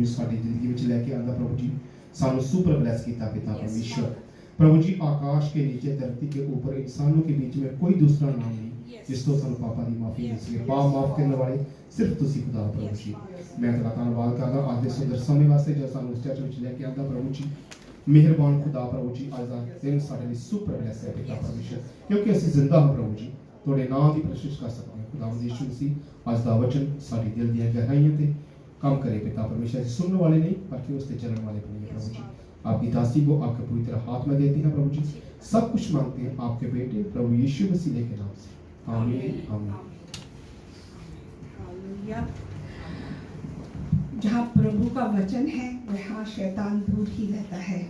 साड़ी जिंदगी में लेके आंदा प्रभु जी सानू सुपर ब्लेस किया पिता परमेश्वर। प्रभु जी आकाश के नीचे धरती के ऊपर इंसानों के बीच में कोई दूसरा नाम नहीं जिस तो सानू पापा दी माफी मिल सके। पाप माफ करने वाले सिर्फ तुसी खुदा प्रभु जी। मैं तेरा धन्यवाद करदा आज दे सुंदर समय वास्ते जो सानू इस चर्च में लेके आंदा प्रभु जी। मेहरबान खुदा प्रभु जी आज दा दिन साडे लिए सुपर ब्लेस है पिता परमेश्वर क्योंकि असि जिंदा हो प्रभु जी तोड़े नाम की प्रशंसा कर सकते हैं। खुदा यीशु मसीह आज दा वचन साडी दिल दी गहराइयां ते काम करे पिता परमेश्वर। सुनने वाले नहीं बल्कि उससे चलने वाले बनिए प्रभु जी। आपकी दासी को आपके पवित्र हाथ में देती है प्रभु जी। सब कुछ मांगते हैं आपके बेटे प्रभु यीशु मसीह के नाम से आमीन आमीन। जहाँ प्रभु का वचन है वहाँ शैतान दूर ही रहता है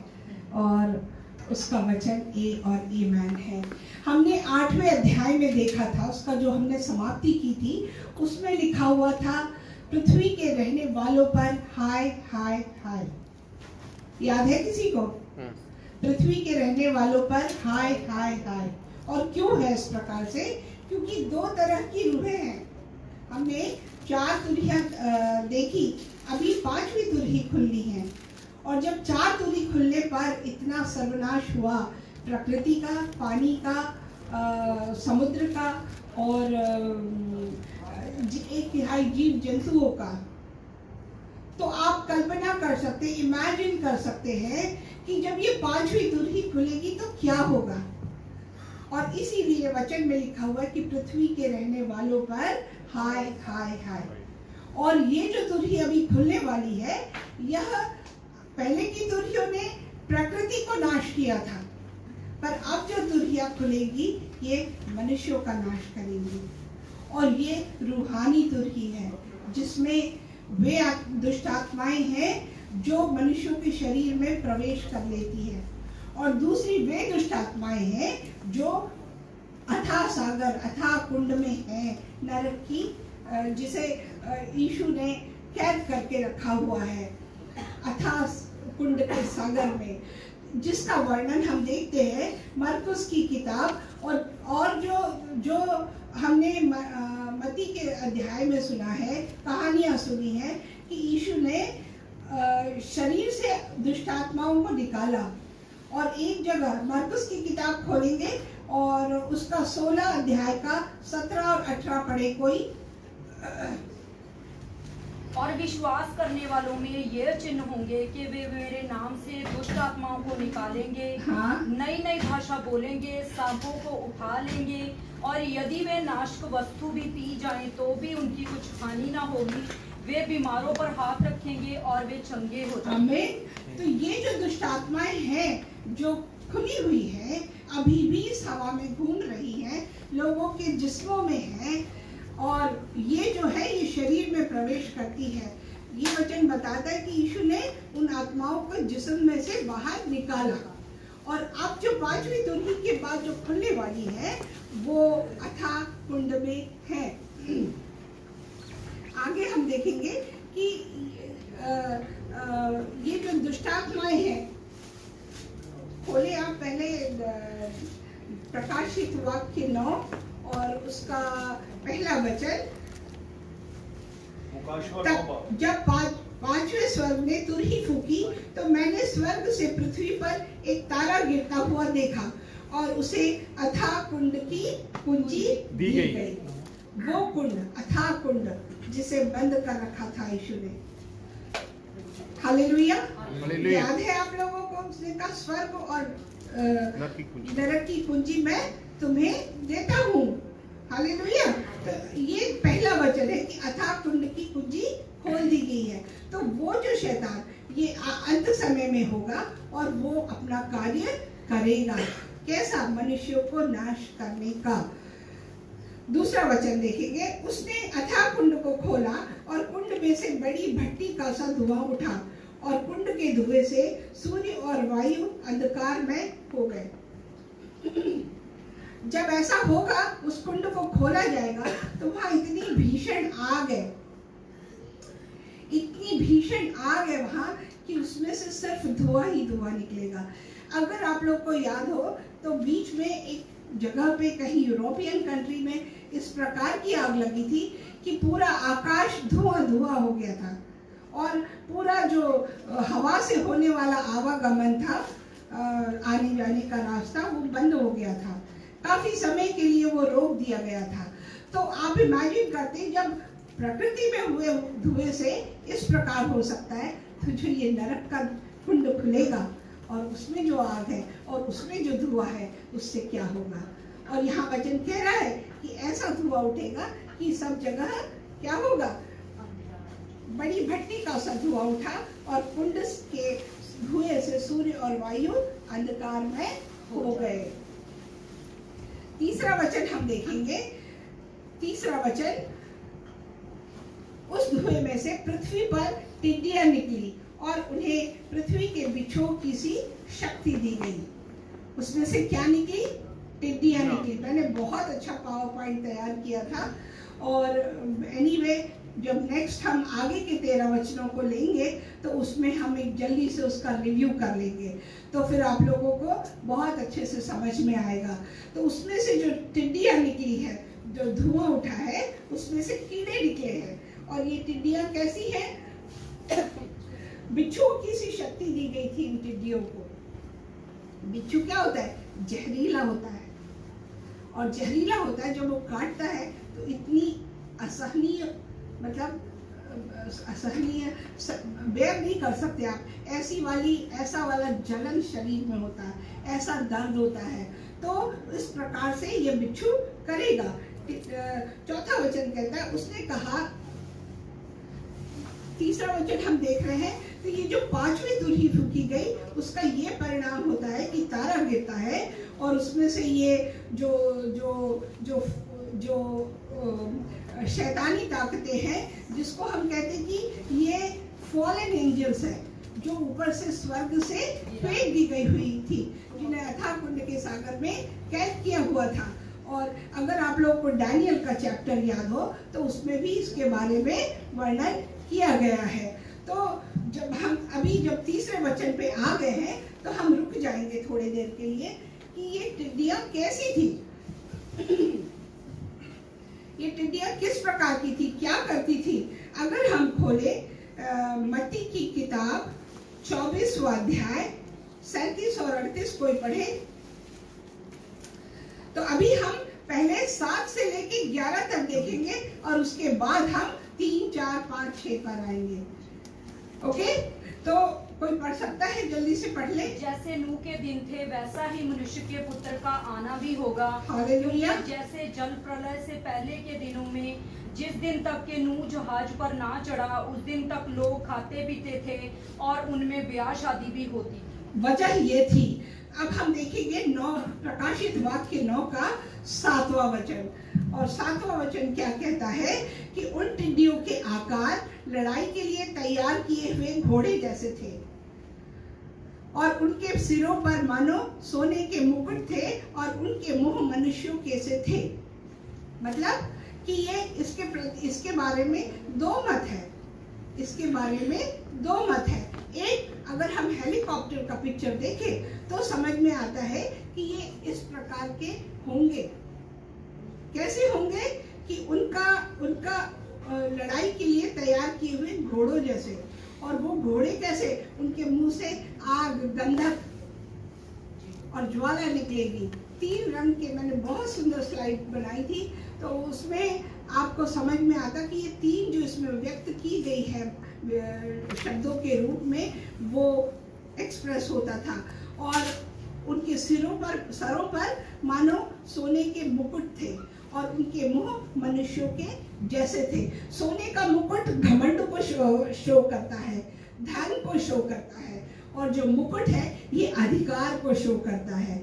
और उसका वचन ए और ईमान है। हमने 8वें अध्याय में देखा था, उसका जो हमने समाप्ति की थी उसमें लिखा हुआ था पृथ्वी के रहने वालों पर हाय हाय हाय। याद है किसी को? पृथ्वी के रहने वालों पर हाय हाय हाय। और क्यों है इस प्रकार से? क्योंकि दो तरह की रूहें हैं। हमने 4 तुरहियां देखी, अभी 5वीं तुरही खुलनी है। और जब 4 तुरही खुलने पर इतना सर्वनाश हुआ प्रकृति का, पानी का, समुद्र का और 1/3 जीव जंतुओं का, तो आप कल्पना कर सकते, इमेजिन कर सकते हैं कि जब ये 5वीं तुरही खुलेगी तो क्या होगा। और इसीलिए वचन में लिखा हुआ है कि पृथ्वी के रहने वालों पर हाय हाय हाय। और ये जो तुरही अभी खुलने वाली है, यह पहले की तुरहियों ने प्रकृति को नाश किया था, पर अब जो तुरहियां खुलेगी ये मनुष्यों का नाश करेंगी। और ये रूहानी तुरही है जिसमें वे दुष्ट आत्माएं हैं जो मनुष्यों के शरीर में प्रवेश कर लेती है। और दूसरी वे दुष्ट आत्माएं हैं जो अथाह सागर, अथाह कुंड में हैं, नरक की, जिसे यीशु ने कैद करके रखा हुआ है अथाह कुंड के सागर में, जिसका वर्णन हम देखते हैं मरकुस की किताब और जो हमने मत्ती के अध्याय में सुना है, कहानियां सुनी है कि यीशु ने शरीर से दुष्ट आत्माओं को निकाला। और एक जगह मरकुस की किताब खोलेंगे और उसका 16 अध्याय का 17 और 18 पढ़े कोई। और विश्वास करने वालों में ये चिन्ह होंगे कि वे मेरे नाम से दुष्ट आत्माओं को निकालेंगे, नई नई भाषा बोलेंगे, सांपों को उठा लेंगे, और यदि वे नाशक वस्तु भी पी जाएं तो भी उनकी कुछ हानि ना होगी। वे बीमारों पर हाथ रखेंगे और वे चंगे हो जाएंगे। तो ये जो दुष्ट आत्माएं हैं जो खुली हुई है, अभी भी इस हवा में घूम रही हैं, लोगों के जिस्मों में हैं, और ये जो है ये शरीर में प्रवेश करती है। ये वचन बताता है कि यीशु ने उन आत्माओं को जिस्म में से बाहर निकाला। और अब जो 5वीं तुरही के बाद जो खुलने वाली है वो अथाह कुंड में है। आगे हम देखेंगे कि ये जो दुष्टात्माएं हैं, खोले आप पहले प्रकाशित वाक्य 9 और उसका पहला वचन। जब 5वें स्वर्ग ने तुरही फूकी तो मैंने स्वर्ग से पृथ्वी पर एक तारा गिरता हुआ देखा और उसे अथाह कुंड की कुंजी दी गई। वो कुंड, अथाह कुंड, जिसे बंद कर रखा था यीशु ने। हालेलुया। याद है आप लोगों को? उसने कहा स्वर्ग और नरक की कुंजी मैं तुम्हें देता हूँ। हालेलुया। तो ये पहला वचन है कि अथाह कुंड की कुंजी खोल दी गई है। तो वो जो शैतान ये अंत समय में होगा और वो अपना कार्य करेगा। कैसा? मनुष्यों को नाश करने का। दूसरा वचन देखेंगे, उसने अथाह कुंड को खोला और कुंड में से बड़ी भट्टी का सा धुआं उठा और कुंड के धुएं से सूर्य और वायु अंधकार में हो गए। जब ऐसा होगा, उस कुंड को खोला जाएगा तो वहां इतनी भीषण आग है, इतनी भीषण आग है वहां कि उसमें से सिर्फ धुआं ही धुआं निकलेगा। अगर आप लोग को याद हो तो बीच में एक जगह पे कहीं यूरोपियन कंट्री में इस प्रकार की आग लगी थी कि पूरा आकाश धुआं धुआं हो गया था और पूरा जो हवा से होने वाला आवागमन था, आने जाने का रास्ता, वो बंद हो गया था। काफी समय के लिए वो रोक दिया गया था। तो आप इमेजिन करते जब प्रकृति में हुए धुएं से इस प्रकार हो सकता है, तो जो ये नरक का कुंड खुलेगा और उसमें जो आग है और उसमें जो धुआं है, उससे क्या होगा। और यहाँ वचन कह रहा है कि ऐसा धुआं उठेगा कि सब जगह क्या होगा, बड़ी भट्टी का सा धुआं उठा और कुंड के धुएं से सूर्य और वायु अंधकार में हो गए। तीसरा वचन हम देखेंगे। तीसरा वचन, उस धुएं में से पृथ्वी पर टिड्डियां निकली और उन्हें पृथ्वी के बिच्छुओं की सी शक्ति दी गई। उसमें से क्या निकली? टिड्डियां निकली। मैंने बहुत अच्छा पावर पॉइंट तैयार किया था और एनीवे जब नेक्स्ट हम आगे के 13 वचनों को लेंगे तो उसमें हम एक जल्दी से उसका रिव्यू कर लेंगे, तो फिर आप लोगों को बहुत अच्छे से समझ में आएगा। तो उसमें से जो टिड्डियां निकली है, जो धुआं उठा है, उसमें से कीड़े निकले हैं। और ये टिड्डियां कैसी हैं? बिच्छुओं की सी शक्ति दी गई थी इन टिड्डियों को। बिच्छू क्या होता है? जहरीला होता है, और जहरीला होता है जब वो काटता है तो इतनी असहनीय, मतलब असहनीय बेयर नहीं कर सकते आप, ऐसा वाला जलन शरीर में होता है, ऐसा दर्द होता है। तो इस प्रकार से ये बिच्छू करेगा। चौथा वचन कहता है, उसने कहा, तीसरा वचन हम देख रहे हैं, तो ये जो 5वीं तुरही फूंकी गई, उसका ये परिणाम होता है कि तारा गिरता है और उसमें से ये जो जो जो जो शैतानी ताकतें हैं, जिसको हम कहते हैं कि ये फॉलन एंजल्स है, जो ऊपर से स्वर्ग से फेंक दी गई हुई थी, जिन्हें अथाह कुंड के सागर में कैद किया हुआ था। और अगर आप लोगों को डैनियल का चैप्टर याद हो तो उसमें भी इसके बारे में वर्णन किया गया है। तो जब तीसरे वचन पे आ गए हैं तो हम रुक जाएंगे थोड़ी देर के लिए कि ये टिड्डियां कैसी थी। ये टिड्डियां किस प्रकार की थी, क्या करती थी। अगर हम खोले मत्ती की किताब 24वां अध्याय 37 और 38 कोई पढ़े, तो अभी हम पहले 7 से लेके 11 तक देखेंगे और उसके बाद हम 3, 4, 5, 6 पर आएंगे। ओके, तो कोई पढ़ सकता है? जल्दी से पढ़ ले। जैसे नूह के दिन थे, वैसा ही मनुष्य के पुत्र का आना भी होगा। हालेलुया। जैसे जल प्रलय से पहले के दिनों में, जिस दिन तक के नूह जहाज पर ना चढ़ा, उस दिन तक लोग खाते पीते थे और उनमें ब्याह शादी भी होती। वजह ये थी। अब हम देखेंगे प्रकाशित वाक्य 9 का 7वां वचन। और 7वां वचन क्या कहता है कि उन टिड्डियों के आकार लड़ाई के लिए तैयार किए हुए घोड़े जैसे थे और उनके सिरों पर मानो सोने के मुकुट थे और उनके मुंह मनुष्यों के से थे। मतलब कि ये इसके बारे में 2 मत है। इसके बारे में 2 मत है। एक, अगर हम हेलीकॉप्टर का पिक्चर देखें तो समझ में आता है कि ये इस प्रकार के होंगे। कैसे होंगे कि उनका लड़ाई के लिए तैयार किए हुए घोड़ों जैसे। और वो घोड़े कैसे? उनके मुंह से आग, गंधक और ज्वाला निकलेगी। 3 रंग के, मैंने बहुत सुंदर स्लाइड बनाई थी, तो उसमें आपको समझ में आता कि ये 3 जो इसमें व्यक्त की गई है शब्दों के रूप में, वो एक्सप्रेस होता था। और उनके सरों पर मानो सोने के मुकुट थे और उनके मुंह मनुष्यों के जैसे थे। सोने का मुकुट घमंड को शो करता है, धन को शो करता है, और जो मुकुट है ये अधिकार को शो करता है।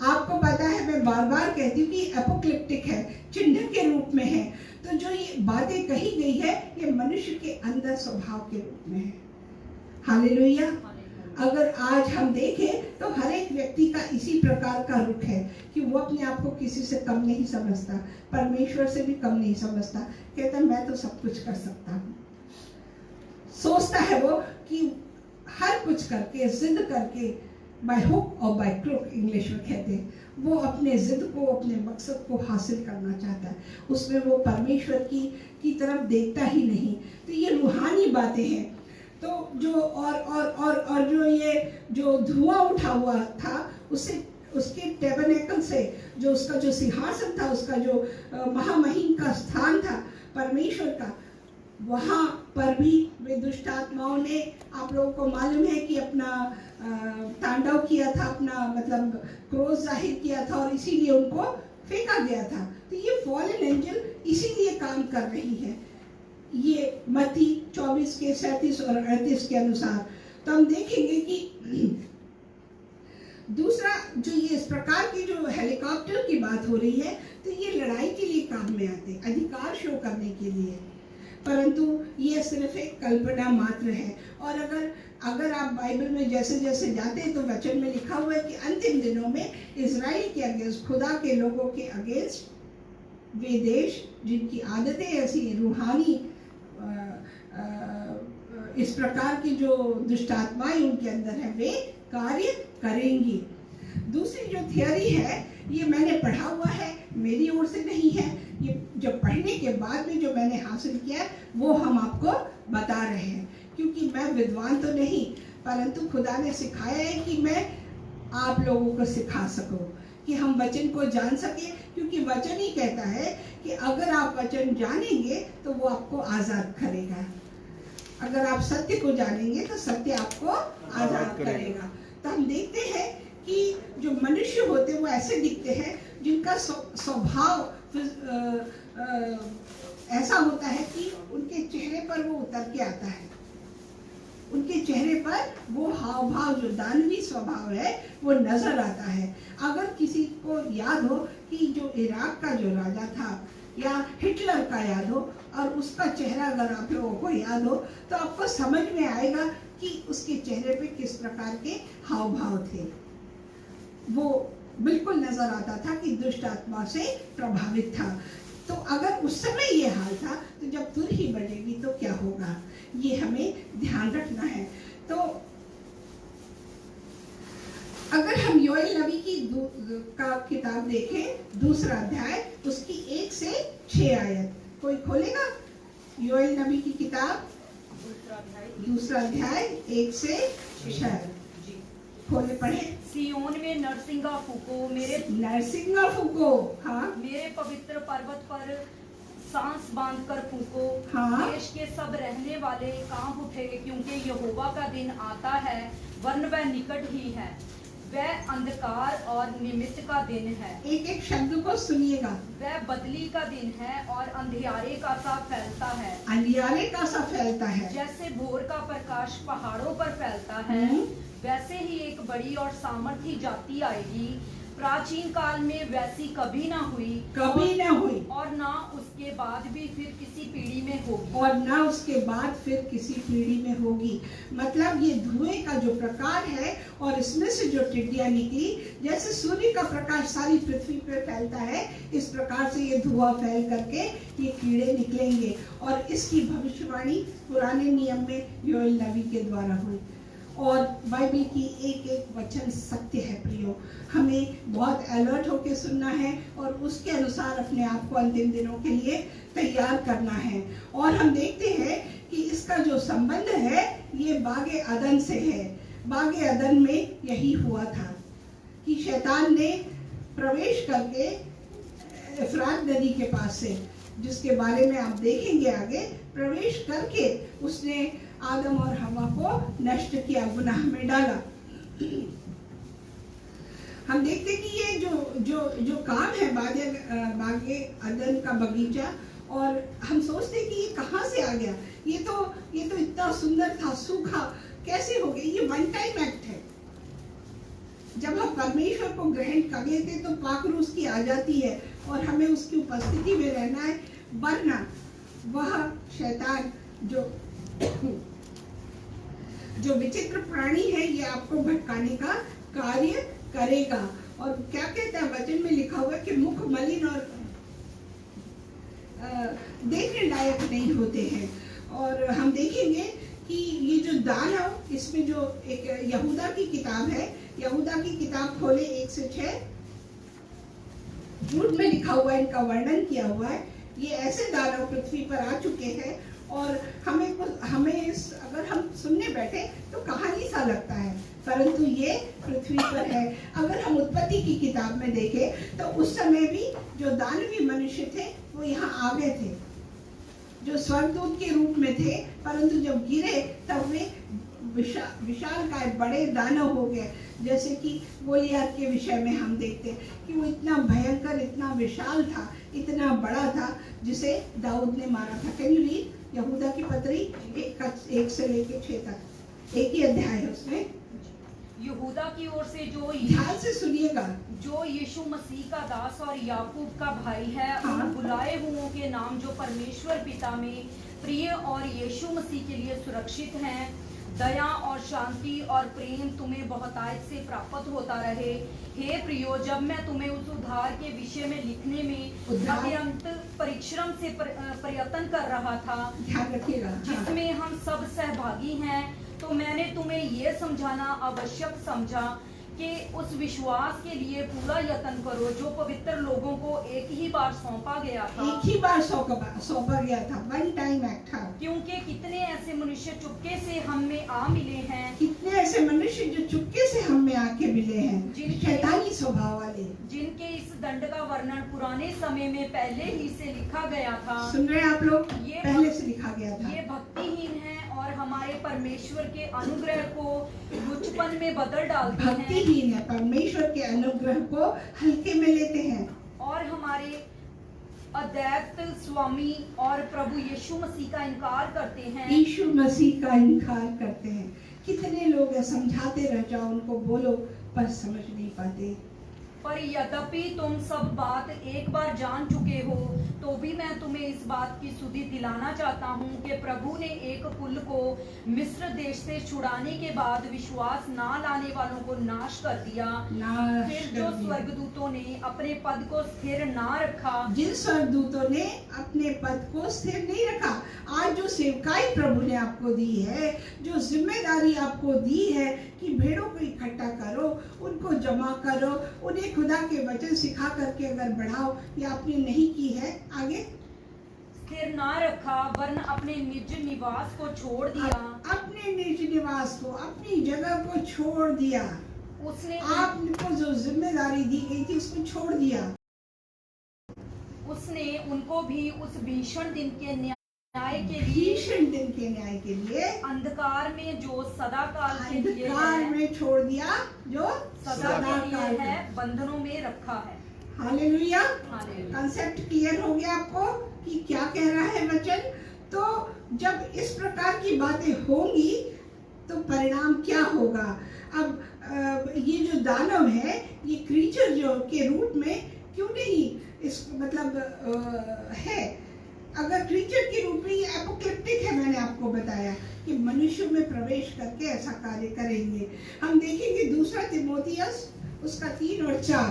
आपको पता है, मैं बार बार कहती हूँ कि एपोक्लिप्टिक है, चिन्ह के रूप में है। तो जो ये बातें कही गई है, ये मनुष्य के अंदर स्वभाव के रूप में है। हालेलुया। अगर आज हम देखें तो हर एक व्यक्ति का इसी प्रकार का रुख है कि वो अपने आप को किसी से कम नहीं समझता, परमेश्वर से भी कम नहीं समझता। कहता मैं तो सब कुछ कर सकता हूँ। सोचता है वो कि हर कुछ करके, जिद करके बाय हुक और बाय क्रुक इंग्लिश में कहते हैं, वो अपने जिद को, अपने मकसद को हासिल करना चाहता है, उसमें वो परमेश्वर की तरफ देखता ही नहीं। तो ये रूहानी बातें हैं। तो जो और जो ये जो धुआं उठा हुआ था, उससे, उसके टैबरनेकल से, जो उसका जो सिंहासन था, उसका जो महामहिम का स्थान था परमेश्वर का, वहाँ पर भी वे दुष्ट आत्माओं ने, आप लोगों को मालूम है कि अपना तांडव किया था, अपना मतलब क्रोध जाहिर किया था, और इसीलिए उनको फेंका गया था। तो ये फॉलन एंजल इसीलिए काम कर रही है, ये मत्ती 24 के 37 और 38 के अनुसार। तो हम देखेंगे कि दूसरा जो ये इस प्रकार की जो हेलीकॉप्टर की बात हो रही है, तो ये लड़ाई के लिए काम में आते, अधिकार शो करने के लिए, परंतु ये सिर्फ एक कल्पना मात्र है। और अगर आप बाइबल में जैसे जैसे जाते हैं, तो वचन में लिखा हुआ है कि अंतिम दिनों में इजराइल के अगेंस्ट, खुदा के लोगों के अगेंस्ट, वे देश जिनकी आदतें ऐसी रूहानी इस प्रकार की जो दुष्ट आत्माएं उनके अंदर है, वे कार्य करेंगी। दूसरी जो थियरी है, ये मैंने पढ़ा हुआ है, मेरी ओर से नहीं है, ये जो पढ़ने के बाद में जो मैंने हासिल किया वो हम आपको बता रहे हैं, क्योंकि मैं विद्वान तो नहीं, परंतु खुदा ने सिखाया है कि मैं आप लोगों को सिखा सकूं, कि हम वचन को जान सके, क्योंकि वचन ही कहता है कि अगर आप वचन जानेंगे तो वो आपको आज़ाद करेगा। अगर आप सत्य को जानेंगे तो सत्य आपको आज़ाद करेगा। तो हम देखते हैं कि जो मनुष्य होते हैं वो ऐसे दिखते हैं जिनका स्वभाव ऐसा होता है कि उनके चेहरे पर वो उतर के आता है, उनके चेहरे पर वो हाव भाव, जो दानवी स्वभाव है, वो नजर आता है। अगर किसी को याद हो कि जो इराक का जो राजा था, या हिटलर का याद हो, और उसका चेहरा अगर आप लोगों को याद हो, तो आपको समझ में आएगा कि उसके चेहरे पे किस प्रकार के हाव भाव थे। वो बिल्कुल नजर आता था कि दुष्ट आत्मा से प्रभावित था। तो अगर उस समय ये हाल था, तो जब तुर ही बजेगी तो क्या होगा, ये हमें ध्यान रखना है। तो अगर हम योएल नबी की का किताब देखें, दूसरा अध्याय, उसकी 1 से 6 आयत, कोई खोलेगा? योएल नबी की किताब दूसरा अध्याय 1 से 6, खोले पढ़े। सियोन में नरसिंगा फूको, मेरे नरसिंगा फूको, हाँ, मेरे पवित्र पर्वत पर सांस बांधकर फूको। हाँ। देश के सब रहने वाले कांप उठे, क्योंकि यहोवा का दिन आता है, वरन वह निकट ही है। वह अंधकार और निमित्त का दिन है। एक एक शब्द को सुनिएगा। वह बदली का दिन है और अंधियारे का सा फैलता है। अंधियारे का सा फैलता है। जैसे भोर का प्रकाश पहाड़ों पर फैलता है, वैसे ही एक बड़ी और सामर्थी जाति आएगी। प्राचीन काल में वैसी कभी ना हुई, और ना उसके बाद भी फिर किसी पीढ़ी में होगी, और ना उसके बाद फिर किसी पीढ़ी में होगी। मतलब ये धुएं का जो प्रकार है, और इसमें से जो टिड्डियां निकली, जैसे सूर्य का प्रकाश सारी पृथ्वी पे फैलता है, इस प्रकार से ये धुआं फैल करके ये कीड़े निकलेंगे। और इसकी भविष्यवाणी पुराने नियम में योएल नबी के द्वारा हुई। और बाइबल की एक एक वचन सत्य है प्रियो, हमें बहुत अलर्ट होकर सुनना है, और उसके अनुसार अपने आप को अंतिम दिनों के लिए तैयार करना है। और हम देखते हैं कि इसका जो संबंध है, ये बागे अदन से है। बागे अदन में यही हुआ था कि शैतान ने प्रवेश करके एफ्रात नदी के पास से, जिसके बारे में आप देखेंगे आगे, प्रवेश करके उसने आदम और हवा को नष्ट किया, गुनाह में डाला। हम देखते कि ये जो काम है बागे अदन का बगीचा, और हम सोचते कि ये कहाँ से आ गया, ये तो इतना सुंदर था, सूखा कैसे हो गया। ये वन टाइम एक्ट है। जब हम परमेश्वर को ग्रहण कर लेते तो पाक रूह उसकी आ जाती है, और हमें उसकी उपस्थिति में रहना है, वरना वह शैतान जो विचित्र प्राणी है, ये आपको भटकाने का कार्य करेगा। और क्या कहता है वचन में लिखा हुआ है कि मुख मलिन और देखने लायक नहीं होते हैं। और हम देखेंगे कि ये जो दानव, इसमें जो एक यहूदा की किताब है, यहूदा की किताब खोले 1 से 6, झूठ में लिखा हुआ है, इनका वर्णन किया हुआ है। ये ऐसे दानव पृथ्वी पर आ चुके हैं और हमें अगर हम सुनने बैठे तो कहानी सा लगता है, परंतु ये पृथ्वी पर है। अगर हम उत्पत्ति की किताब में देखें तो उस समय भी जो दानवी मनुष्य थे वो यहाँ आ गए थे, जो स्वर्गदूत के रूप में थे, परंतु जब गिरे तब वे विशालकाय बड़े दानव हो गए। जैसे कि गोलियत के विषय में हम देखते हैं कि वो इतना भयंकर, इतना विशाल था, इतना बड़ा था, जिसे दाऊद ने मारा था। कैन यू रीड यहूदा की पत्री 1 से लेकर 6 तक, एक ही अध्याय है उसमें। यहूदा की ओर से ध्यान से सुनिएगा, जो यीशु मसीह का दास और याकूब का भाई है, हाँ। उन बुलाए हुओं के नाम जो परमेश्वर पिता में प्रिय और यीशु मसीह के लिए सुरक्षित हैं, दया और शांति और प्रेम तुम्हें बहुतायत से प्राप्त होता रहे। हे प्रियो, जब मैं तुम्हें उस उद्धार के विषय में लिखने में अत्यंत परिश्रम से प्रयत्न कर रहा था, ध्यान रखिएगा, जिसमें हम सब सहभागी हैं, तो मैंने तुम्हें ये समझाना आवश्यक समझा कि उस विश्वास के लिए पूरा यत्न करो जो पवित्र लोगों को एक ही बार सौंपा गया था। एक ही बार सौंपा गया था, वन टाइम एक्ट था। क्योंकि कितने ऐसे मनुष्य चुपके से हम में आ मिले हैं, कितने ऐसे मनुष्य जो चुपके से हम में आके मिले हैं, शैतानी स्वभाव वाले, जिनके इस दंड का वर्णन पुराने समय में पहले ही से लिखा गया था। सुन रहे हैं आप लोग, पहले से लिखा गया था। ये भक्तिहीन है और हमारे परमेश्वर के अनुग्रह को लुचपन में बदल डालते हैं। भक्तिहीन है, परमेश्वर के अनुग्रह को हल्के में लेते हैं और हमारे अद्वैत स्वामी और प्रभु यीशु मसीह का इनकार करते हैं। यीशु मसीह का इनकार करते हैं। कितने लोग हैं, समझाते रह जाओ उनको, बोलो, पर समझ नहीं पाते। पर यद्यपि तुम सब बात एक बार जान चुके हो, तो भी मैं तुम्हें इस बात की सुधि दिलाना चाहता हूँ कि प्रभु ने एक कुल को मिस्र देश से छुड़ाने के बाद विश्वास ना लाने वालों को नाश कर दिया। फिर जो स्वर्गदूतों ने अपने पद को स्थिर ना रखा, जिन स्वर्गदूतों ने अपने पद को स्थिर नहीं रखा, आज जो सेवकाई प्रभु ने आपको दी है, जो जिम्मेदारी आपको दी है कि भेड़ों को इकट्ठा करो, उनको जमा करो, उन्हें खुदा के वचन सिखा करके अगर बढ़ाओ, ये आपने नहीं की है, आगे स्थिर ना रखा, वरन अपने निज निवास को छोड़ दिया। अपने निज निवास को, अपनी जगह को छोड़ दिया। उसने आपको जो जिम्मेदारी दी गई थी उसको छोड़ दिया। उसने उनको भी उस भीषण दिन के न्याय के लिए, भीषण दिन के न्याय के लिए अंधकार में जो सदा काल के लिए अंधकार में छोड़ दिया, जो सदा के लिए है, बंधनों में रखा है। हालेलुया। हालेलुया। कंसेप्ट क्लियर हो गया आपको कि क्या कह रहा है वचन। तो जब इस प्रकार की बातें होंगी तो परिणाम क्या होगा। अब ये जो दानव है, ये क्रीचर जो के रूप में क्यों नहीं, इस मतलब है, अगर क्रीचर के रूप में, ये एपोक्लिप्टिक है, मैंने आपको बताया कि मनुष्य में प्रवेश करके ऐसा कार्य करेंगे। हम देखेंगे 2 तिमोथियस उसका 3 और 4,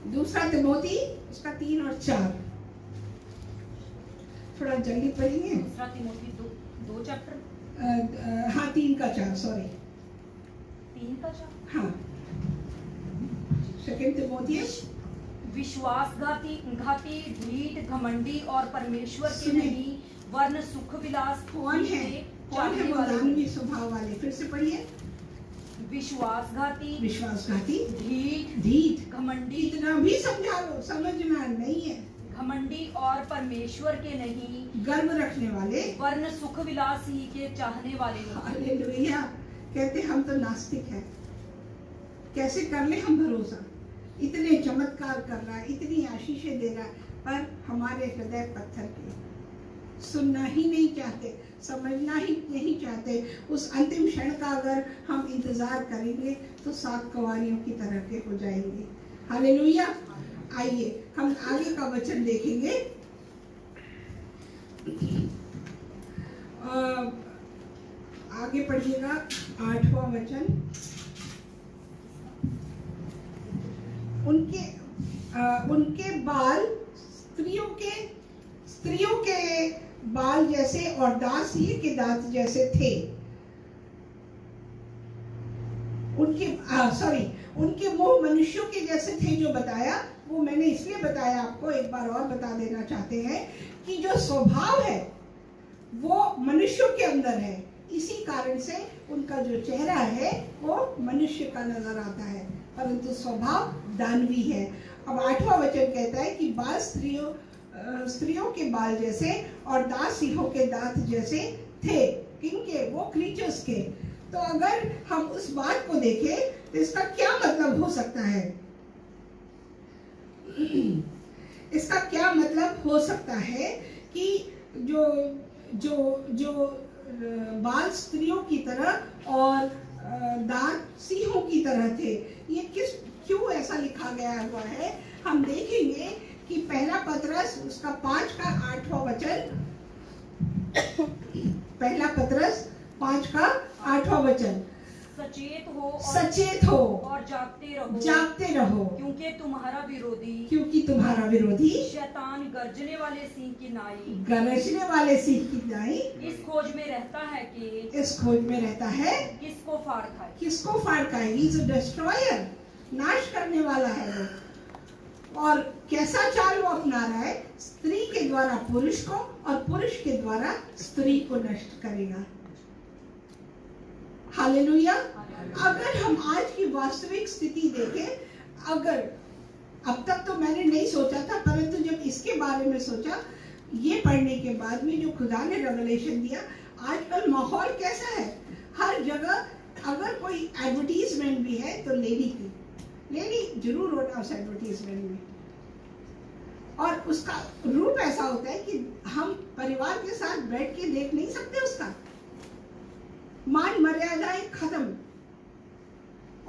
2 तिमोथी उसका 3 और 4, थोड़ा जल्दी पढ़ेंगे। 2 तिमोथी 2 चैप्टर, हाँ 3 का 4, सॉरी 3 का 4, हाँ 2 तिमोथियस। विश्वासघाती, ढीठ, घमंडी और परमेश्वर के नहीं वरन सुख विलास कौन है वो दानवी स्वभाव वाले, फिर से पढ़िए। विश्वासघाती, ढीठ, घमंडी, इतना भी समझा लो, समझना नहीं है। घमंडी और परमेश्वर के नहीं, गर्व रखने वाले, वरन सुख विलास ही के चाहने वाले। हालेलुया। कहते हम तो नास्तिक हैं, कैसे कर ले हम भरोसा। इतने चमत्कार कर रहा है, इतनी आशीषें दे रहा है, पर हमारे हृदय पत्थर के, सुनना ही नहीं चाहते, समझना ही नहीं चाहते। उस अंतिम क्षण का अगर हम इंतजार करेंगे तो 7 कवारियों की तरह के हो जाएंगे। हालेलुया। आइए हम आगे का वचन देखेंगे। आगे पढ़िएगा 8वां वचन। उनके बाल स्त्रियों के बाल जैसे और दांत सिंह के दांत जैसे थे। उनके मुंह मनुष्यों के जैसे थे। जो बताया वो मैंने इसलिए बताया, आपको एक बार और बता देना चाहते हैं कि जो स्वभाव है वो मनुष्यों के अंदर है, इसी कारण से उनका जो चेहरा है वो मनुष्य का नजर आता है, परंतु स्वभाव दानवी है। अब 8वां वचन कहता है कि बाल स्त्रियों के बाल जैसे और दांत सिंहों के दांत जैसे थे। किनके? वो क्रीचर्स के। तो अगर हम उस बात को देखें तो इसका क्या मतलब हो सकता है? इसका क्या मतलब हो सकता है कि जो बाल स्त्रियों की तरह और दांत सिंहों की तरह थे। ये क्यों ऐसा लिखा गया हुआ है? हम देखेंगे कि पहला पतरस उसका 5 का 8वां वचन, पहला पतरस 5 का 8वां वचन, सचेत हो और जागते रहो क्योंकि तुम्हारा विरोधी शैतान गरजने वाले सिंह की नाई इस खोज में रहता है किसको फाड़ खाए। He is a destroyer, नाश करने वाला है वो। और कैसा चाल वो अपना रहा है? स्त्री के द्वारा पुरुष को और पुरुष के द्वारा स्त्री को नष्ट करेगा। हालेलुया। अगर हम आज की वास्तविक स्थिति देखें, अगर अब तक तो मैंने नहीं सोचा था, परंतु जब इसके बारे में सोचा, ये पढ़ने के बाद में जो खुदा ने रेवलेशन दिया, आजकल माहौल कैसा है? हर जगह अगर कोई एडवर्टीजमेंट भी है तो लेडी जरूर होना उस एडवर्टीजमेंट में, और उसका रूप ऐसा होता है कि हम परिवार के साथ बैठ के देख नहीं सकते। उसका मान मर्यादाएं खत्म।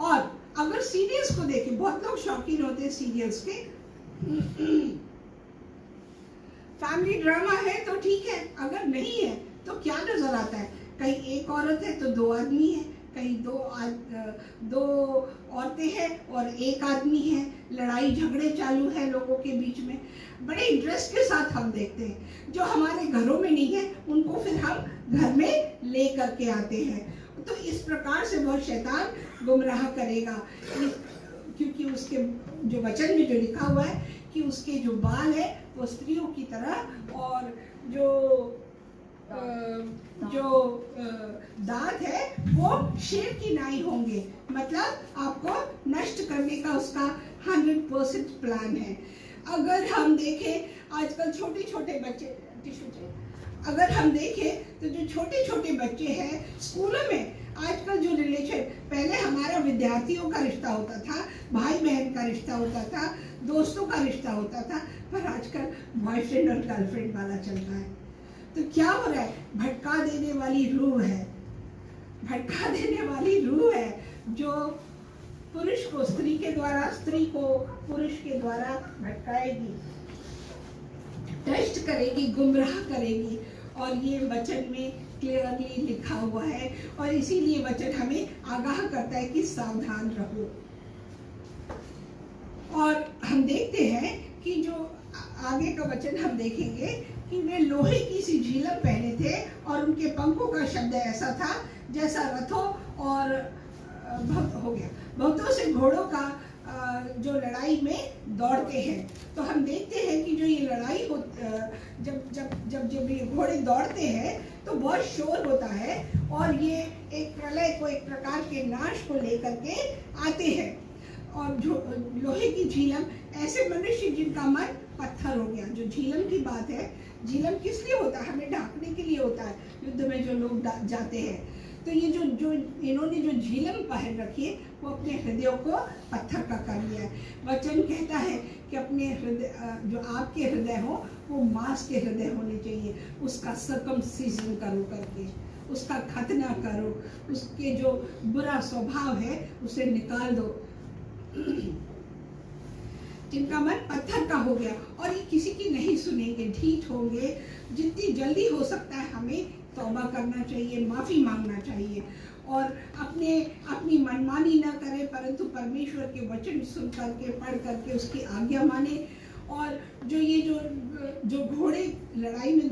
और अगर सीरियल्स को देखें, बहुत लोग शौकीन होते हैं सीरियल्स के। फैमिली ड्रामा है तो ठीक है, अगर नहीं है तो क्या नजर आता है? कहीं एक औरत है तो 2 आदमी है, कहीं दो औरतें हैं और 1 आदमी है, लड़ाई झगड़े चालू है लोगों के बीच में। बड़े इंटरेस्ट के साथ हम देखते हैं। जो हमारे घरों में नहीं है उनको फिर हम घर में ले करके आते हैं। तो इस प्रकार से वह शैतान गुमराह करेगा, क्योंकि उसके जो वचन में जो लिखा हुआ है कि उसके जो बाल है वो स्त्रियों की तरह और जो दांत है वो शेर की नाई होंगे। मतलब आपको नष्ट करने का उसका 100% प्लान है। अगर हम देखें आजकल छोटे छोटे बच्चे, अगर हम देखें तो जो छोटे छोटे बच्चे हैं स्कूलों में, आजकल जो रिलेशन, पहले हमारा विद्यार्थियों का रिश्ता होता था, भाई बहन का रिश्ता होता था, दोस्तों का रिश्ता होता था, पर आजकल बॉयफ्रेंड और गर्लफ्रेंड वाला चल रहा है। तो क्या हो रहा है? भटका देने वाली रूह है, भटका देने वाली रूह है जो पुरुष को स्त्री के द्वारा, स्त्री को पुरुष के द्वारा भटकाएगी, टेस्ट करेगी, गुमराह करेगी। और ये वचन में क्लियरली लिखा हुआ है, और इसीलिए वचन हमें आगाह करता है कि सावधान रहो। और हम देखते हैं कि जो आगे का वचन हम देखेंगे कि वे लोहे की सी झीलम पहने थे और उनके पंखों का शब्द ऐसा था जैसा रथों और बहुतों से घोड़ों का जो लड़ाई में दौड़ते हैं। तो हम देखते हैं कि जो ये लड़ाई हो, जब ये घोड़े दौड़ते हैं तो बहुत शोर होता है, और ये एक प्रलय को, एक प्रकार के नाश को लेकर के आते हैं। और जो लोहे की झीलम, ऐसे मनुष्य जिनका मन पत्थर हो गया। जो झीलम की बात है, झीलम किस लिए होता है? हमें ढांकने के लिए होता है, युद्ध में जो लोग जाते हैं। तो ये जो इन्होंने जो झीलम पहन रखी है वो अपने हृदयों को पत्थर का कर लिया है। वचन कहता है कि अपने हृदय, जो आपके हृदय हो वो मांस के हृदय होने चाहिए। उसका सर्कमसिजन करो करके, उसका खतना करो, उसके जो बुरा स्वभाव है उसे निकाल दो। जिनका मन पत्थर का हो गया, और ये किसी की नहीं सुनेंगे, ढीठ होंगे। जितनी जल्दी हो सकता है हमें तौबा करना चाहिए, माफ़ी मांगना चाहिए, और अपनी मनमानी न करें, परंतु परमेश्वर के वचन सुन करके, पढ़ करके उसकी आज्ञा माने। और जो घोड़े लड़ाई में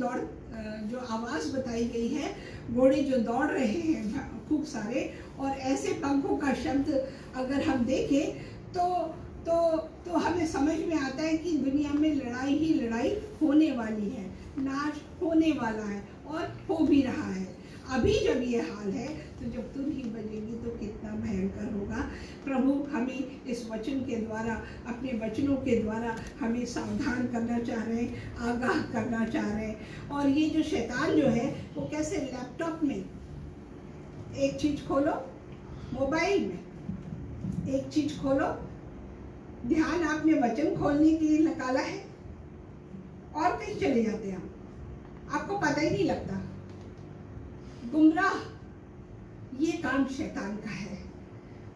जो आवाज बताई गई है, घोड़े जो दौड़ रहे हैं खूब सारे, और ऐसे पंखों का शब्द अगर हम देखें तो हमें समझ में आता है कि दुनिया में लड़ाई ही लड़ाई होने वाली है, नाश होने वाला है और हो भी रहा है। अभी जब ये हाल है तो जब तुम ही बजेगी तो कितना भयंकर होगा। प्रभु हमें इस वचन के द्वारा, अपने वचनों के द्वारा हमें सावधान करना चाह रहे हैं, आगाह करना चाह रहे हैं। और ये जो शैतान जो है वो कैसे, लैपटॉप में एक चीज खोलो, मोबाइल में एक चीज खोलो, ध्यान आपने वचन खोलने के लिए निकाला है और कहीं चले जाते हैं, आपको पता ही नहीं लगता। गुमराह, ये काम शैतान का है।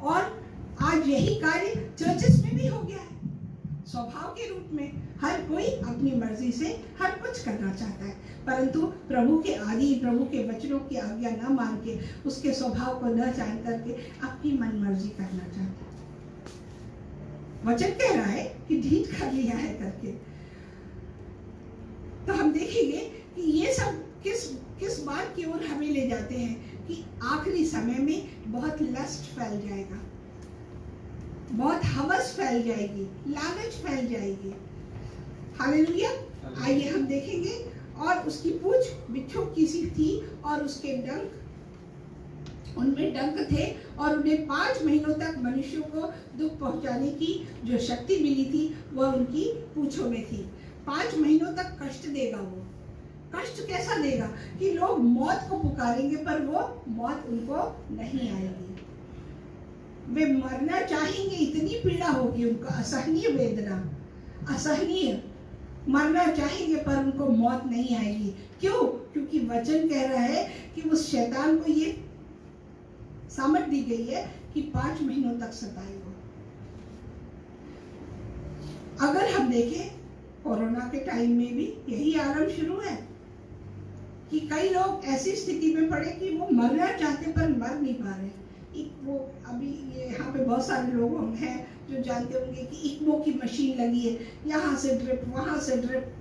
और आज यही कार्य चर्चेस में भी हो गया है। स्वभाव के रूप में हर कोई अपनी मर्जी से हर कुछ करना चाहता है, परंतु प्रभु के आगे, प्रभु के वचनों की आज्ञा न मान के, उसके स्वभाव को न जान करके अपनी मन मर्जी करना चाहता है। वचन कह रहा है कि ढीठ कर लिया है करके। तो हम देखेंगे कि ये सब किस बात की ओर हमें ले जाते हैं कि आखिरी समय में बहुत लस्ट फैल जाएगा, बहुत हवस फैल जाएगी, लालच फैल जाएगी। हालेलुया। आइए हम देखेंगे। और उसकी पूंछ बिच्छू की सी थी और उसके डंक, उनमें डंक थे, और उन्हें 5 महीनों तक मनुष्यों को दुख पहुंचाने की जो शक्ति मिली थी वह उनकी पूंछों में थी। 5 महीनों तक कष्ट देगा वो। कष्ट कैसा देगा कि लोग मौत को पुकारेंगे पर वो मौत उनको नहीं आएगी। वे मरना चाहेंगे, इतनी पीड़ा होगी उनको, असहनीय वेदना, असहनीय, मरना चाहेंगे पर उनको मौत नहीं आएगी। क्यों? क्योंकि वचन कह रहा है कि उस शैतान को ये सामर्थ दी गई है कि 5 महीनों तक सताएगा। अगर हम देखें कोरोना के टाइम में भी यही आरंभ शुरू है कि कई लोग ऐसी स्थिति में पड़े कि वो मरना चाहते पर मर नहीं पा रहे। वो अभी यहाँ पे बहुत सारे लोग हैं जो जानते होंगे कि इक्मो की मशीन लगी है, यहाँ से ड्रिप, वहां से ड्रिप,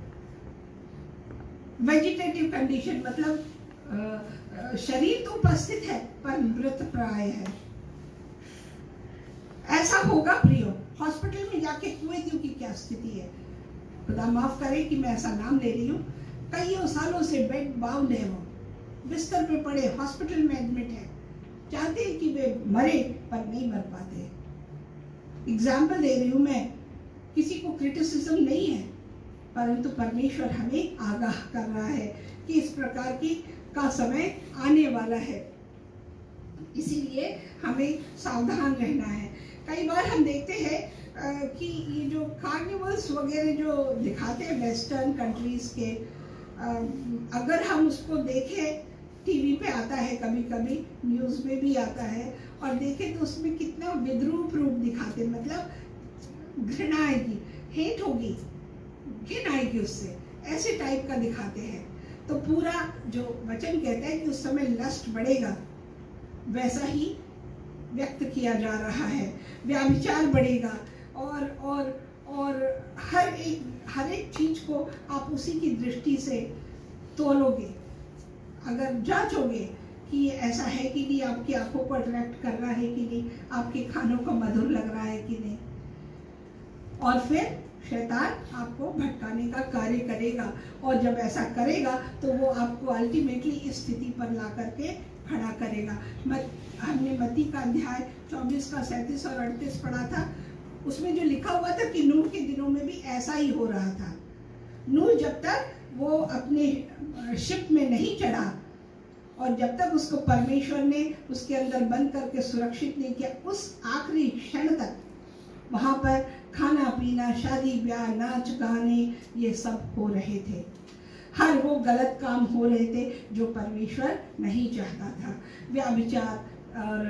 वेजिटेटिव कंडीशन, मतलब शरीर तो उपस्थित है पर मृत प्राय है। ऐसा होगा प्रियो। हॉस्पिटल में जाके कुएं की क्या स्थिति है, खुदा माफ करे कि मैं ऐसा नाम ले रही हूँ। कईयों सालों से बेड बाउंड है, वो बिस्तर पे पड़े, हॉस्पिटल में एडमिट है, चाहते हैं कि वे मरे पर नहीं मर पाते। एग्जाम्पल दे रही हूँ मैं, किसी को क्रिटिसिज्म नहीं है, परंतु परमेश्वर हमें आगाह कर रहा है कि इस प्रकार की का समय आने वाला है, इसीलिए हमें सावधान रहना है। कई बार हम देखते हैं कि ये जो कार्निवल्स वगैरह जो दिखाते हैं वेस्टर्न कंट्रीज के, अगर हम उसको देखें, टीवी पे आता है, कभी कभी न्यूज़ में भी आता है, और देखें तो उसमें कितना विद्रूप रूप दिखाते, मतलब घृणा आएगी, हेट होगी, घृणा आएगी उससे, ऐसे टाइप का दिखाते हैं। तो पूरा जो वचन कहता है कि उस समय लस्ट बढ़ेगा, वैसा ही व्यक्त किया जा रहा है। व्यभिचार बढ़ेगा और हर एक चीज को आप उसी की दृष्टि से तोलोगे, अगर जांचोगे कि ये ऐसा है कि नहीं, आपकी आंखों को अट्रैक्ट कर रहा है कि नहीं, आपके खानों को मधुर लग रहा है कि नहीं, और फिर शैतान आपको भटकाने का कार्य करेगा। और जब ऐसा करेगा तो वो आपको अल्टीमेटली इस स्थिति पर ला करके खड़ा करेगा। हमने मत्ती का अध्याय 24 का 37 और 38 पढ़ा था, उसमें जो लिखा हुआ था कि नूह के दिनों में भी ऐसा ही हो रहा था। नूह जब तक वो अपने शिप में नहीं चढ़ा और जब तक उसको परमेश्वर ने उसके अंदर बंद करके सुरक्षित नहीं किया, उस आखिरी क्षण तक वहाँ पर खाना पीना, शादी ब्याह, नाच गाने, ये सब हो रहे थे। हर वो गलत काम हो रहे थे जो परमेश्वर नहीं चाहता था। व्यभिचार और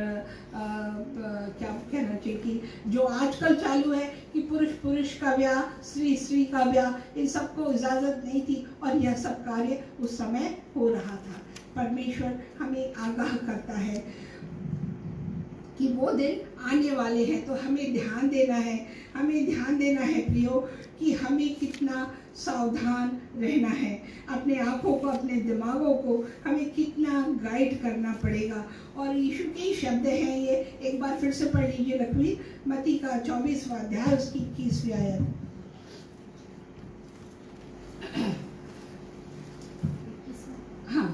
क्या कहना चाहिए कि जो आजकल चालू है कि पुरुष पुरुष का ब्याह, स्त्री स्त्री का ब्याह, इन सबको इजाज़त नहीं थी, और यह सब कार्य उस समय हो रहा था। परमेश्वर हमें आगाह करता है कि वो दिन आने वाले हैं। तो हमें ध्यान देना है, हमें ध्यान देना है प्रियो कि हमें कितना सावधान रहना है, अपने आँखों को, अपने दिमागों को हमें कितना गाइड करना पड़ेगा। और यीशु के ही शब्द हैं ये, एक बार फिर से पढ़ लीजिए लखवी, मत्ती का 24वां अध्याय उसकी 21वीं आयत। हाँ,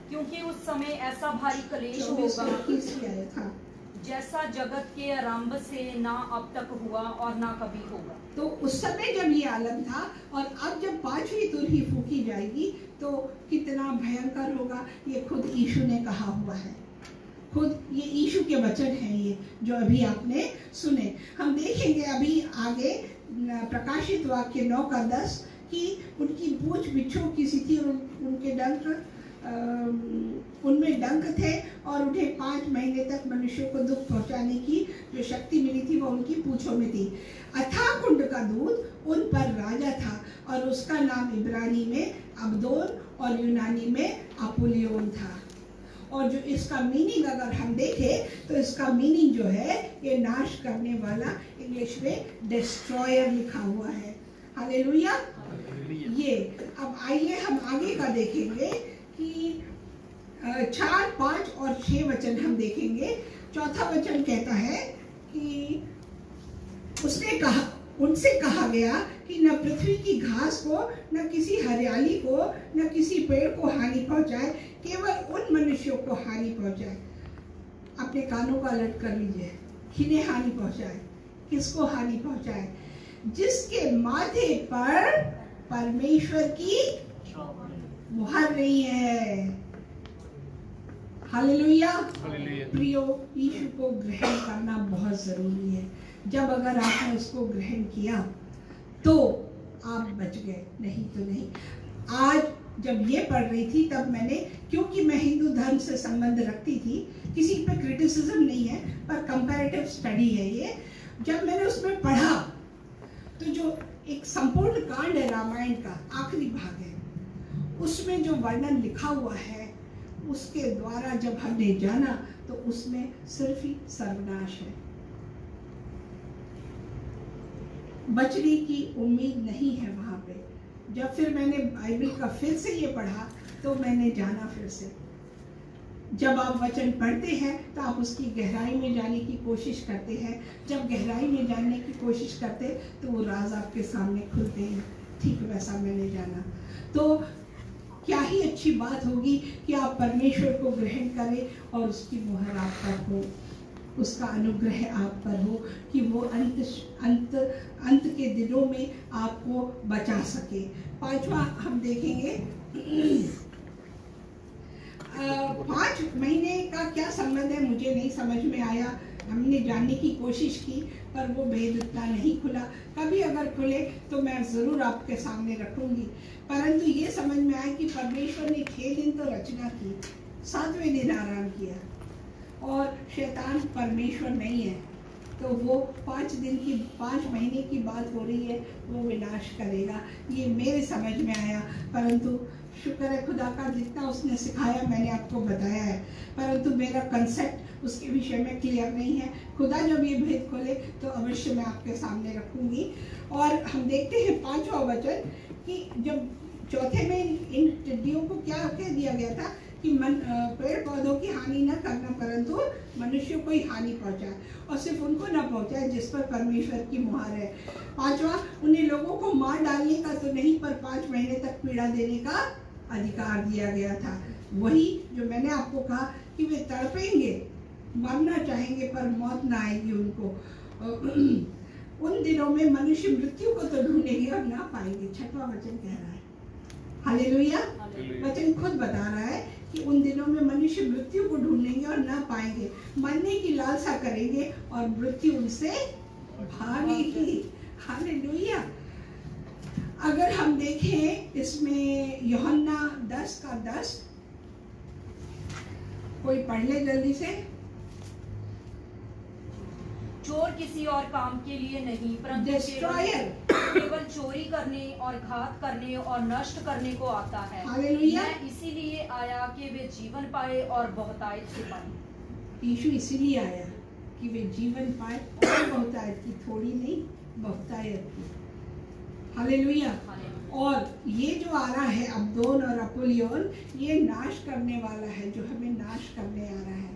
क्योंकि उस समय ऐसा भारी कलेश होगा 21वीं आयत। हाँ, जैसा जगत के आरंभ से ना अब तक हुआ और ना कभी होगा। तो उस समय जब ये आलम था और अब जब 5वीं तुरही फूकी जाएगी तो कितना भयंकर होगा, ये खुद यीशु ने कहा हुआ है। खुद ये यीशु के वचन हैं ये जो अभी आपने सुने। हम देखेंगे अभी आगे प्रकाशित वाक्य 9:10 कि उनकी पूंछ बिच्छू की सी थी और उनके डंक उनमें डंक थे और उन्हें 5 महीने तक मनुष्यों को दुख पहुंचाने की जो शक्ति मिली थी वो उनकी पूंछों में थी। अथाह कुंड का दूध उन पर राजा था और उसका नाम इब्रानी में अबदोन और यूनानी में अपुलियोन था। और जो इसका मीनिंग अगर हम देखें तो इसका मीनिंग जो है ये नाश करने वाला, इंग्लिश में डिस्ट्रॉयर लिखा हुआ है। हालेलुया। ये अब आइए हम आगे का देखेंगे कि 4, 5 और 6 वचन हम देखेंगे। चौथा वचन कहता है कि उनसे कहा गया कि न पृथ्वी की घास को, न किसी हरियाली को, न किसी पेड़ को हानि पहुंचाए, केवल उन मनुष्यों को हानि पहुंचाए। अपने कानों को अलर्ट कर लीजिए, किन्हें हानि पहुंचाए, किसको हानि पहुंचाए? जिसके माथे पर परमेश्वर की मुहर नहीं है। हालेलुया। प्रियो, यीशु को ग्रहण करना बहुत जरूरी है। जब अगर आपने उसको ग्रहण किया तो आप बच गए, नहीं तो नहीं। आज जब ये पढ़ रही थी तब मैंने, क्योंकि मैं हिंदू धर्म से संबंध रखती थी, किसी पे क्रिटिसिज्म नहीं है पर कंपैरेटिव स्टडी है ये, जब मैंने उसमें पढ़ा तो जो एक संपूर्ण कांड है रामायण का, आखिरी भाग है, उसमें जो वर्णन लिखा हुआ है उसके द्वारा जब हमने जाना तो उसमें सिर्फ ही सर्वनाश है, बचने की उम्मीद नहीं है वहां पे। जब फिर मैंने बाइबल का फिर से ये पढ़ा तो मैंने जाना फिर से। जब आप वचन पढ़ते हैं तो आप उसकी गहराई में जाने की कोशिश करते हैं। जब गहराई में जानने की कोशिश करते तो वो राज आपके सामने खुलते हैं। ठीक वैसा मैंने जाना। तो क्या ही अच्छी बात होगी कि आप परमेश्वर को ग्रहण करें और उसकी मुहर आप पर हो, उसका अनुग्रह आप पर हो कि वो अंत के दिनों में आपको बचा सके। 5वां हम देखेंगे 5 महीने का क्या संबंध है मुझे नहीं समझ में आया। हमने जानने की कोशिश की पर वो भेद इतना नहीं खुला। कभी अगर खुले तो मैं ज़रूर आपके सामने रखूंगी। परंतु ये समझ में आया कि परमेश्वर ने 6 दिन तो रचना की, 7वें दिन आराम किया और शैतान परमेश्वर नहीं है तो वो 5 महीने की बात हो रही है, वो विनाश करेगा। ये मेरे समझ में आया। परंतु शुक्र है खुदा का, जितना उसने सिखाया मैंने आपको बताया है, परंतु मेरा कंसेप्ट उसके विषय में क्लियर नहीं है। खुदा जब ये भेद खोले तो अवश्य मैं आपके सामने रखूंगी। और हम देखते हैं 5वां वचन कि जब चौथे में इन टिड्डियों को क्या कह दिया गया था कि पेड़ पौधों की हानि न करना परंतु मनुष्यों को ही हानि पहुंचाए, और सिर्फ उनको न पहुंचाए जिस पर परमेश्वर की मुहर है। 5वां, उन्हें लोगों को मार डालने का तो नहीं पर 5 महीने तक पीड़ा देने का अधिकार दिया गया था। वही जो मैंने आपको कहा कि वे तड़पेंगे, मरना चाहेंगे पर मौत ना आएगी उनको। उन दिनों में मनुष्य मृत्यु को तो ढूंढेंगे और ना पाएंगे। 6वां वचन कह रहा है। हालेलुया। वचन खुद बता रहा है कि उन दिनों में मनुष्य मृत्यु को ढूंढेंगे और ना पाएंगे, मरने की लालसा करेंगे और मृत्यु उनसे भागेगी। हालेलुया। अगर हम देखें इसमें यूहन्ना 10:10, कोई पढ़ ले जल्दी से। चोर किसी और काम के लिए नहीं परंतु केवल चोरी करने और घात करने और नष्ट करने को आता है। हालेलुया। मैं इसीलिए आया कि वे जीवन पाए और बहुतायत से पाए। यीशु इसीलिए आया कि वे जीवन पाए और बहुतायत की, थोड़ी नहीं बहुतायत की। हालेलुया। और ये जो आ रहा है अब्दोन और अपोलियोन, ये नाश करने वाला है, जो हमें नाश करने आ रहा है।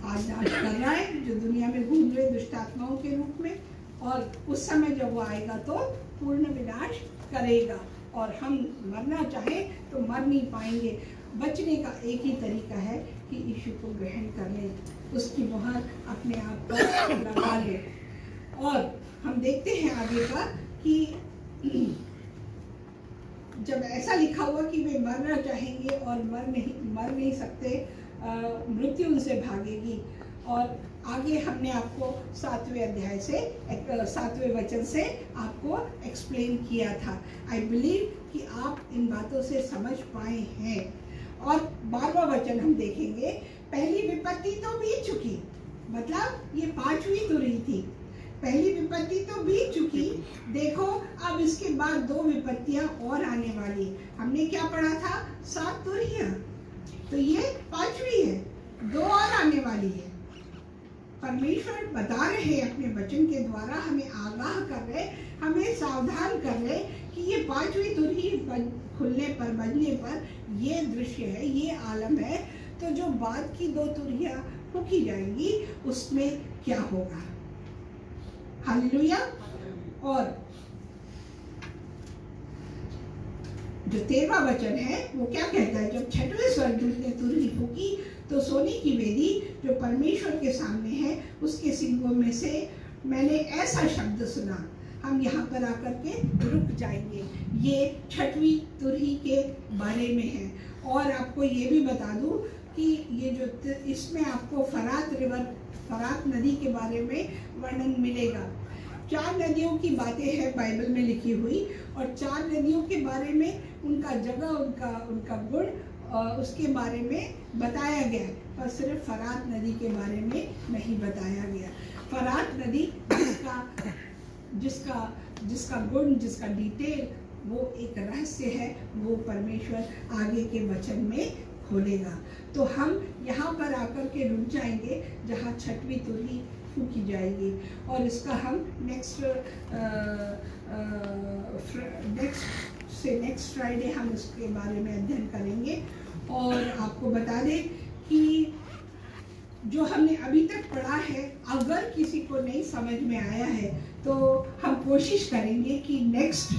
आज नाश कर रहा है, जो दुनिया में घूम रहे दुष्ट आत्माओं के रूप में, और उस समय जब वो आएगा तो पूर्ण विनाश करेगा। और हम मरना चाहें तो मर नहीं पाएंगे। बचने का एक ही तरीका है कि यीशु को ग्रहण कर लें, उसकी मुहर अपने आप पर लगा लें। और हम देखते हैं आगे का कि जब ऐसा लिखा हुआ कि वे मरना चाहेंगे और मर नहीं सकते, मृत्यु उनसे भागेगी। और आगे हमने आपको 7वें अध्याय से 7वें वचन से आपको एक्सप्लेन किया था। आई बिलीव कि आप इन बातों से समझ पाए हैं। और 12वां वचन हम देखेंगे, पहली विपत्ति तो बीत चुकी, मतलब ये 5वीं तुरही थी, पहली विपत्ति तो बीत चुकी, देखो अब इसके बाद 2 विपत्तियां और आने वाली। हमने क्या पढ़ा था? 7 तुरहियां, तो ये 5वीं है, 2 और आने वाली है। परमेश्वर बता रहे हैं अपने वचन के द्वारा, हमें आगाह कर रहे, हमें सावधान कर रहे कि ये 5वीं तुरही खुलने पर, बजने पर ये दृश्य है, ये आलम है। तो जो बाद की 2 तुरहियां फूंकी जाएंगी उसमें क्या होगा। हालेलुया। और जो 13वां वचन है वो क्या कहता है? जब 6वें स्वर्गदूत ने तुरही फूंकी तो सोने की वेदी जो परमेश्वर के सामने है उसके सिंगों में से मैंने ऐसा शब्द सुना। हम यहाँ पर आकर के रुक जाएंगे। ये 6वीं तुरही के बारे में है। और आपको ये भी बता दूं कि ये जो इसमें आपको फरात नदी के बारे में वर्णन मिलेगा। 4 नदियों की बातें हैं बाइबल में लिखी हुई, और 4 नदियों के बारे में उनका जगह, उनका गुण, उसके बारे में बताया गया, पर सिर्फ फरात नदी के बारे में नहीं बताया गया। फरात नदी जिसका गुण, जिसका डिटेल, वो एक रहस्य है, वो परमेश्वर आगे के वचन में खोलेगा। तो हम यहाँ पर आकर के रुक जाएंगे जहाँ 6वीं तुरही फूंकी जाएगी, और इसका हम नेक्स्ट फ्राइडे हम इसके बारे में अध्ययन करेंगे। और आपको बता दें कि जो हमने अभी तक पढ़ा है, अगर किसी को नहीं समझ में आया है तो हम कोशिश करेंगे कि नेक्स्ट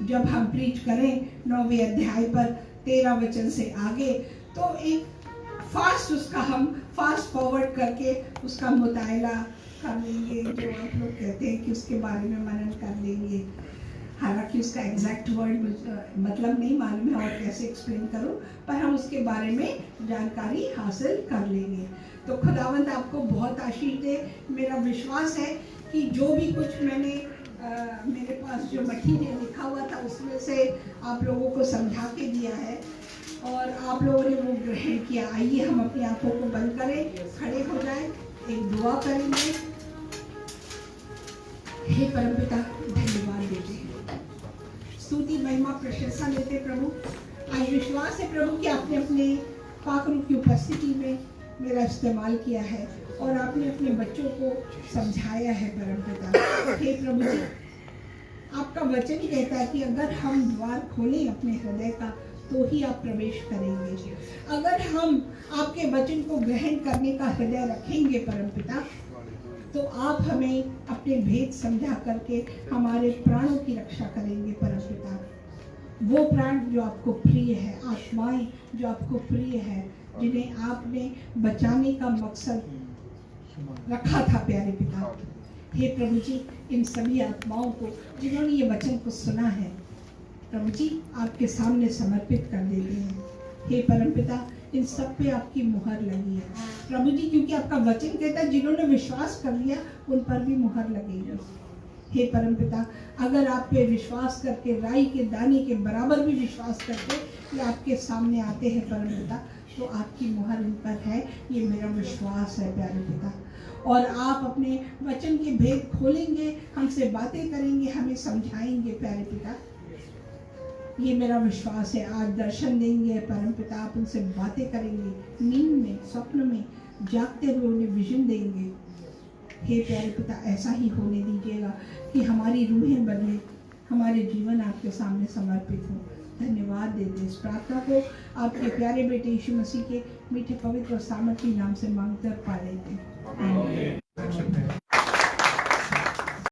जब हम प्रीच करें 9वें अध्याय पर 13 वचन से आगे, तो एक उसका हम फास्ट फॉरवर्ड करके उसका मुतायला कर लेंगे, जो आप लोग कहते हैं कि उसके बारे में मनन कर लेंगे। हालांकि उसका एग्जैक्ट वर्ड मतलब नहीं मालूम है और कैसे एक्सप्लेन करूं, पर हम उसके बारे में जानकारी हासिल कर लेंगे। तो खुदावंद आपको बहुत आशीष दे। मेरा विश्वास है कि जो भी कुछ मैंने मेरे पास जो मटीरियल लिखा हुआ था उसमें से आप लोगों को समझा के दिया है और आप लोगों ने वो ग्रहण किया। आइए हम अपनी आंखों को बंद करें, खड़े हो जाएं, एक दुआ करेंगे। हे परमपिता, धन्यवाद देते हैं, स्तुति महिमा प्रशंसा देते प्रभु। आज विश्वास है प्रभु कि आपने अपने पाकरू की उपस्थिति में मेरा इस्तेमाल किया है और आपने अपने बच्चों को समझाया है परमपिता। हे प्रभु जी, आपका वचन कहता है कि अगर हम द्वार खोलें अपने हृदय का तो ही आप प्रवेश करेंगे। अगर हम आपके वचन को ग्रहण करने का हृदय रखेंगे परमपिता, तो आप हमें अपने भेद समझा करके हमारे प्राणों की रक्षा करेंगे परमपिता। वो प्राण जो आपको प्रिय है, आत्माएं जो आपको प्रिय है, जिन्हें आपने बचाने का मकसद रखा था प्यारे पिता। हे प्रभु जी, इन सभी आत्माओं को जिन्होंने ये वचन को सुना है प्रभु जी, आपके सामने समर्पित कर देते हैं। हे परमपिता, इन सब पे आपकी मुहर लगी है प्रभु जी, क्योंकि आपका वचन कहता है जिन्होंने विश्वास कर लिया उन पर भी मुहर लगेगी। हे परमपिता, अगर आप पे विश्वास करके, राई के दाने के बराबर भी विश्वास करके ये आपके सामने आते हैं परमपिता, तो आपकी मुहर इन पर है, ये मेरा विश्वास है प्यारे पिता। और आप अपने वचन के भेद खोलेंगे, हमसे बातें करेंगे, हमें समझाएंगे प्यारे पिता, ये मेरा विश्वास है। आज दर्शन देंगे परमपिता, आप उनसे बातें करेंगे, नींद में, स्वप्न में, जागते हुए उन्हें विजन देंगे। हे प्यारे पिता, ऐसा ही होने दीजिएगा कि हमारी रूहें बदले, हमारे जीवन आपके सामने समर्पित हो। धन्यवाद देते इस प्रार्थना को आपके प्यारे बेटे यीशु मसीह के मीठे पवित्र और सामर्थी नाम से मांगकर पा लेते हैं।